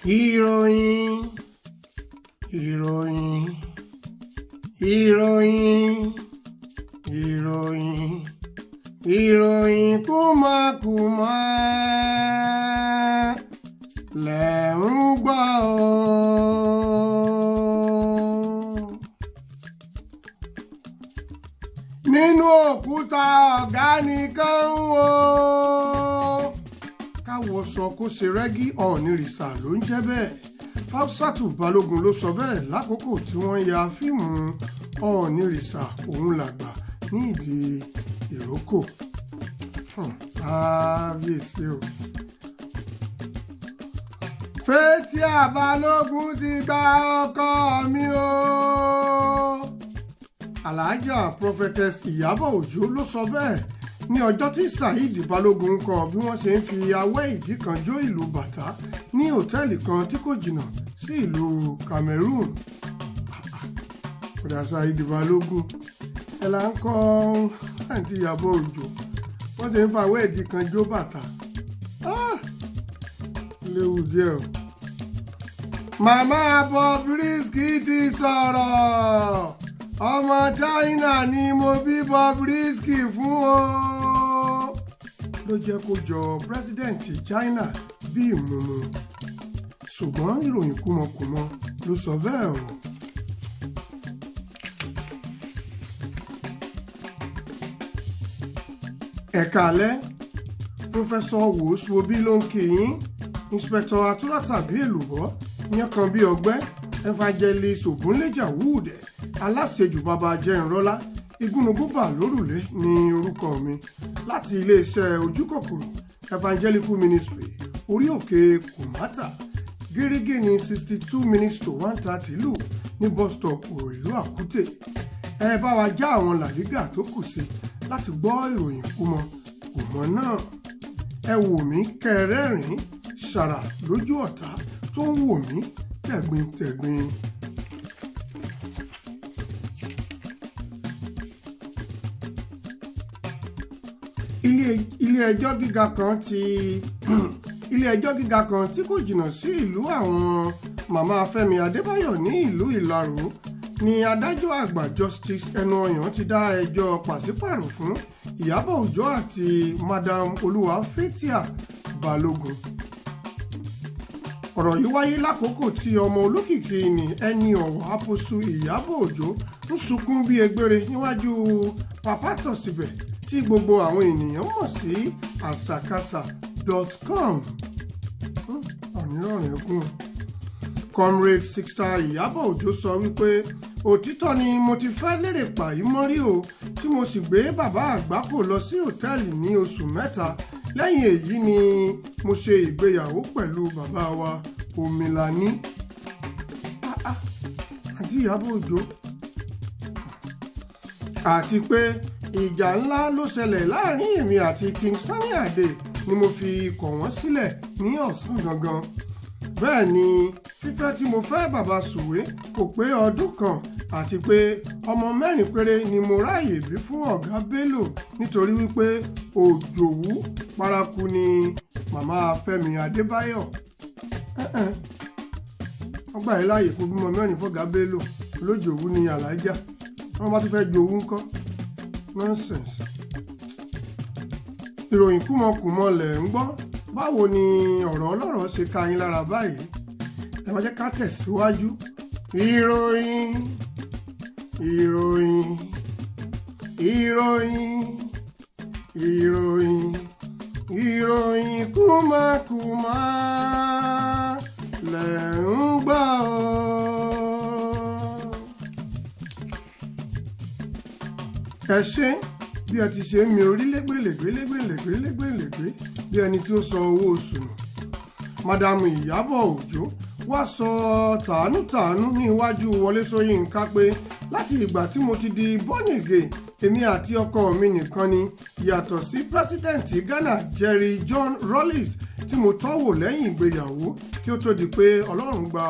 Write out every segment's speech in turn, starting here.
Ìròyìn ìròyìn ìròyìn ìròyìn ìròyìn kúmọ̀kúmọ̀ lẹ̀ ń gbọ́ o. Nínú òkúta ọ̀gá nìkan ń wò káwọ̀sọ kó ṣe rẹ́gí Ọ̀ọ̀nìrìṣà ló ń jẹ́ bẹ́ẹ̀. Hafsatu Balógun ló sọ bẹ́ẹ̀ lákòókò tí wọ́n ya fíìmù Ọ̀ọ̀nìrìṣà òun làgbà ní ìdí ìrókò. Kábíyèsí o. Fathia Balógun ti gba ọkọ mi o. Alhaja Prophetess Ìyábọ̀ Òjó ló sọ bẹ́ẹ̀ ní ọjọ́ tí Saheed Balógun kọ bí wọ́n ṣe ń fi awẹ́ ìdí kan jó ìlú bàtá ní hòtẹ́ẹ̀lì kan tí kò jìnnà sí ìlú Cameroon. Kódà Saheed Balógun ẹ̀ là ń kọ́ àǹtí Ìyábọ̀ Òjó wọ́n ṣe ń fa awẹ́ ìdí kan jó bàtá. Léwu díẹ̀ o. Màmá Bobrisky ti sọ̀rọ̀. Ọmọ China ni mo bí Bobrisky fún o. Ló jẹ́ kó jọ pírẹ́sídẹ̀ǹtì China bí ìmúmu. Ṣùgbọ́n ìròyìn kúmọkùmọ ló sọ bẹ́ẹ̀ o. Ẹ̀kálẹ́ Pọ́fẹ́sọ̀ Wòsùwòbí ló ń kí yín. Inspector Atúrátàbí Èlùbọ́ Yánkan bí ọgbẹ́ Evangelist Ògúnléjà Wúdẹ̀ aláṣejù bàbá jẹ́nrọ́lá igúnnugúbà lórùlé ní orúkọ mi láti iléeṣẹ́ ojúkòkòrò Evangelical Ministry orí òkè Kùmátà gẹ́rẹ́gẹ́ ní 62 minutes to 1:30 lù ní bus stop ìlú Àkútè. Ẹ bá wa já àwọn làlígà tó kù sí láti gbọ́ ìròyìn kúmọ náà. Ẹ wò mí kẹrẹ́rìn ṣàrà lójú ọ̀tá tó ń wò mí tẹ̀gbintẹ̀gbin. Ilé-ẹjọ́ gíga kan tí kò jìnnà sí ìlú àwọn màmá Fẹ́mi Adébáyọ̀ ní ìlú Ìlaró ni adájọ́ àgbà Justice Ẹnuọyàn ti dá ẹjọ́ pàṣípààrọ̀ fún Ìyábọ̀ Òjó àti Madam Olúwa Fathia Balógun. Ọ̀rọ̀ yìí wáyé lákòókò tí ọmọ olókìkí ni ẹni ọ̀wọ̀ àpòsù Ìyábọ̀ Òjó ń sunkún bí egbére níwájú papátọ̀síbẹ̀ tí gbogbo àwọn ènìyàn mọ̀ sí asakasa.com. ọ̀nìrọ̀rìn ẹ̀kún. Comrade Sixta Ìyábọ̀ Òjó sọ wípé òtítọ́ ni mo ti fẹ́ lérè pàyí mọ́rí o tí mo sì gbé bàbá Àgbákò lọ sí hòtẹ́ẹ̀lì ní oṣù mẹ́ta. Lẹ́yìn èyí ni mo ṣe ìgbéyàwó pẹ̀lú bàbá wa Omilani. Àǹtí Ìyábọ̀ Òjó. Àti pé ìjà ńlá ló ṣẹlẹ̀ láàrin èmi àti King Sunny Adé ni mo fi kọ̀ wọ́n sílẹ̀ ní ọ̀sán gangan. Bẹ́ẹ̀ ni fífẹ́ tí mo fẹ́ bàbá Sùwé kò pé ọdún kan àti pé ọmọ 4 péré ni mo ráàyè bí fún ọ̀gá Bello nítorí wípé òjòwú paraku ni màmá Fẹ́mi Adébáyọ̀. Wọ́n gbà yín láàyè kó bímọ 4 fọ́gá Bello olójòwú ni Àlájà wọ́n bá ti fẹ́ jowú ńkọ́. Nonsense. Ìròyìn kúmọkùmọ lẹ̀ ń gbọ́. Báwo ni ọ̀rọ̀ ọlọ́rọ̀ ṣe ká yín lára báyìí? Ẹ máa jẹ́ ká tẹ̀síwájú. Ìròyìn ìròyìn ìròyìn ìròyìn ìròyìn kúmọkùmọ lẹ̀ ń gbọ́ o. Ẹ ṣé bí ẹ ti ṣe ń mi orí lẹ́gbẹ̀lẹ́gbẹ̀ bí ẹni tí ó san owó oṣù nù. Madamu Ìyábọ̀ Òjó wá sọ tàánútàánú ní iwájú Wọlé Ṣóyínká pé láti ìgbà tí mo ti di born again èmi àti ọkọ mi nìkan ni yàtọ̀ sí pírẹsidẹ́ǹtì Ghana Jerry John Rawlings tí mo tọ́wò lẹ́yìn ìgbéyàwó kí ó tó di pé Ọlọ́run gba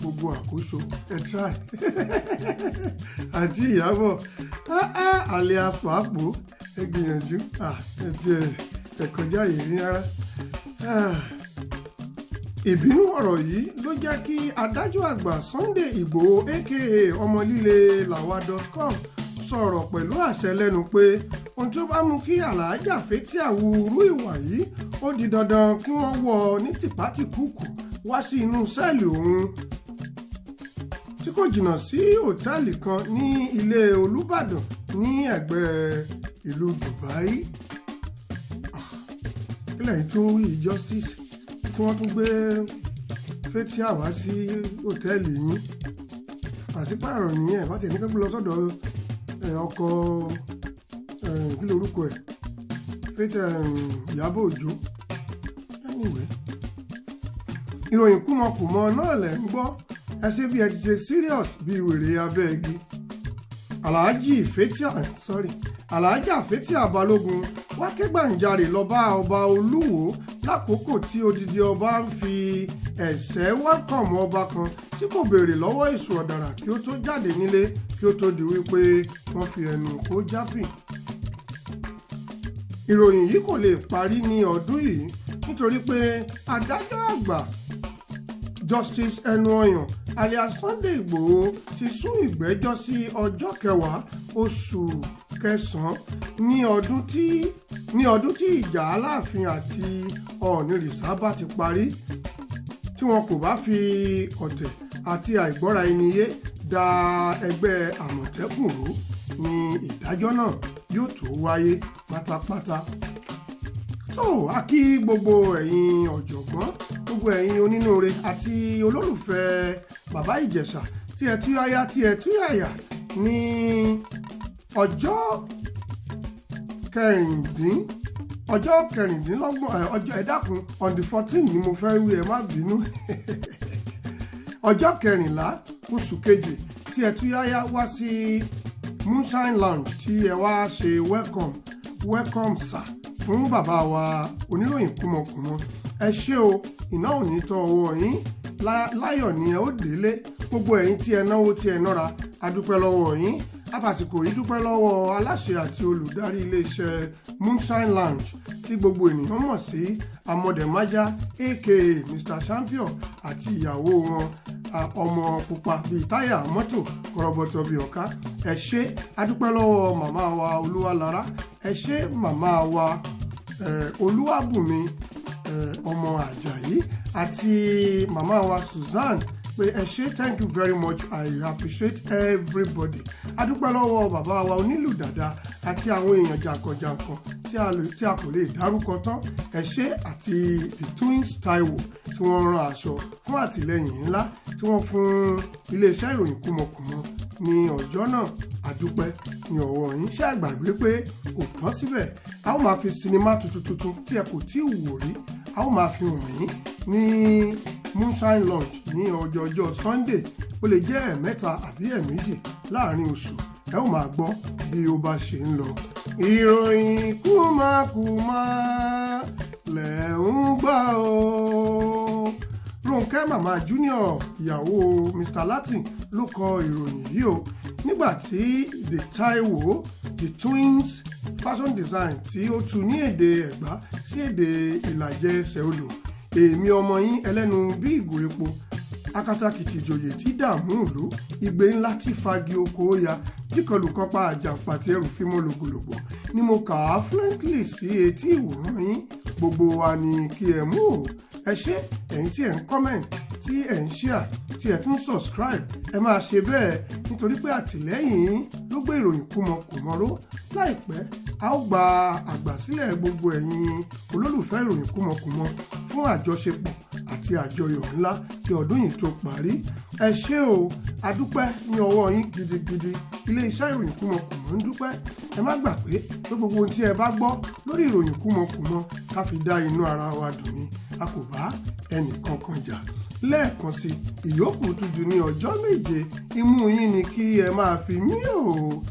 gbogbo àkóso. Ẹ try. Àti Ìyábọ̀ alias Pàápò ẹ gbìyànjú ẹ kọjá yìí rí rárá. ìbínú ọ̀rọ̀ yìí ló jẹ́ kí adájọ́ àgbà Sunday Igboho aka ọmọlíle lawa.com sọ̀rọ̀ pẹ̀lú àṣẹ lẹ́nu pé ohun tó bá mú kí Alhaja Fathia hu irú ìwà yìí ó di dandan kí wọ́n wọ́ ọ ní tìpátìkúùkù wá sí inú sẹ́ẹ̀lì òun tí kò jìnnà sí òtẹ́ẹ̀lì kan ní ilé Olúbàdàn ní ẹ̀gbẹ́ ìlú Dubai. Ilẹ̀ yìí tún wí justice kí wọ́n tún gbé Fathia wá sí òtẹ́ẹ̀lì yín pàṣípààrọ̀ nìyẹn bá tẹ̀ ní kẹ́kọ̀ọ́ lọ sọ́dọ̀ ọkọ kí lorúkọ ẹ̀ Fathia Ìyábọ̀ Òjó. Anyway, ìròyìn kúmọkùmọ náà lẹ̀ ń gbọ́ ẹ ṣe bí ẹ ti ṣe serious bí wèrè abẹ́ igi. Alhaja Fathia Balógun wá ké gbàǹjarè lọ bá ọba Olúwo lákòókò tí odidi ọba ń fi ẹ̀ṣẹ́ wẹ́kọ̀mù ọba kan tí kò béèrè lọ́wọ́ èṣù ọ̀dàrà kí ó tó jáde nílé kí ó tó di wípé wọ́n fi ẹnu kó jápì. ìròyìn yìí kò lè parí ní ọdún yìí nítorí pé adájọ́ àgbà Justice Ẹnuọyàn alias Sunday Igboho ti sún ìgbẹ́jọ́ sí ọjọ́ 10 oṣù kẹsàn-án ní ọdún tí ìjà Aláàfin àti Ọ̀ọ̀nìrìṣà bá ti parí tí wọn kò bá fi ọ̀tẹ̀ àti àìgbọ́ra ẹni yé da ẹgbẹ́ Àmọ̀tẹ́kùn rú ní ìdájọ́ náà yóò tó wáyé pátápátá. tó a kí gbogbo ẹ̀yin ọ̀jọ̀gbọ́n gbogbo ẹ̀yin onínúure àti olólùfẹ́ bàbá Ìjẹ̀ṣà tí ẹ tú yáyá tí ẹ tú yàyà ní ọjọ́ kẹrìndínlọ́gbọ̀n ọjọ́ ẹ̀dákun on the 14 ni mo fẹ́ wí ẹ má bínú ọjọ́ 14 oṣù keje tí ẹ tú yáyá wá sí Moonshine Lounge tí ẹ wá ṣe welcome sir fún bàbá wa oníròyìn kúmọkùmọ. Ẹ ṣé o, iná ò ní tọ́ ọwọ́ yín, láyọ̀ ni ẹ ó délé. Gbogbo ẹ̀yin tí ẹ náwó tí ẹ nára, a dúpẹ́ lọ́wọ́ yín. Àfàsìkò yìí dúpẹ́ lọ́wọ́ aláṣẹ àti olùdarí iléeṣẹ́ Moonshine Lounge tí gbogbo ènìyàn mọ̀ sí Amọ̀dẹ̀májá aka Mr Champion àti ìyàwó wọn ọmọ pupa bíi táyà mọ́tò kọ̀rọ̀bọ̀tọ̀ bíi ọ̀ká. Ẹ ṣé, a dúpẹ́ lọ́wọ́ màmá wa Olúwalára. Ẹ ṣé màmá wa Olúwàbùnmi ọmọ Àjàyí àti màmá wa Susan pé ẹ ṣé, thank you very much, I appreciate everybody. A dúpẹ́ lọ́wọ́ bàbá wa onílù dàda àti àwọn èèyàn jàǹkànjàǹkàn tí a kò lè dárúkọ tán. Ẹ ṣé àti the twins Taiwo tí wọ́n rán aṣọ fún àtìlẹ́yìn ńlá tí wọ́n fún iléeṣẹ́ ìròyìn kúmọkùmọ ní ọjọ́ náà. A dúpẹ́ ní ọwọ́ yín. Ṣé ẹ gbàgbé pé kò tán síbẹ̀, a ó máa fi sinimá tuntun tí ẹ kò tí ì wò rí a ó máa fi hàn yín ní Moonshine Lounge ní ọjọ́ Sunday. Ó lè jẹ́ ẹ̀mẹ́ta àbí ẹ̀méjì láàrin oṣù. Ẹ ó máa gbọ́ bí ó bá ṣe ń lọ. ìròyìn kúmọkùmọ lẹ̀ ń gbọ́ o. Rónkẹ́ Màmá Junior ìyàwó Mr Latin ló kọ ìròyìn yìí o nígbà tí the twins fashion design tí ó tú ní èdè Ẹ̀gbá sí èdè Ìlàjẹ ẹsẹ̀ odò. Èmi ọmọ yín ẹlẹ́nu bí ìgò epo akatakìtì ìjòyè tí dààmú ìlú igbe ńlá tí fagi oko ó ya jíkọlù kan pa àjàǹpàtì ẹrù fímọ́ lògbòlògbò ni mo kà á fluently sí etí ìwòran yín. Gbogbo wa ni kí ẹ mú o. Ẹ ṣé ẹ̀yin tí ẹ ń comment tí ẹ ń share tí ẹ tún subscribe. Ẹ máa ṣe bẹ́ẹ̀ nítorí pé àtìlẹ́yìn yín ló gbé ìròyìn kúmọkùmọ ró. Láìpẹ́ a ó gba àgbàsílẹ̀ gbogbo ẹ̀yin olólùfẹ́ ìròyìn kúmọkùmọ fún àjọṣepọ̀ àti àjọyọ̀ ńlá kí ọdún yìí tó parí. Ẹ ṣé o, a dúpẹ́ ní ọwọ́ yín gidigidi. Ilé-iṣẹ́ ìròyìn kúmọkùmọ ń dúpẹ́. Ẹ má gbàgbé pé gbogbo ohun tí ẹ bá gbọ́ lórí ìròyìn kúmọkùmọ ká fi dá inú ara wa dùn ni, a kò bá ẹnì kankan jà. Lẹ́ẹ̀kan sí ìyókù tún di ní ọjọ́ 7. Imú yín ni kí ẹ máa fi mí o.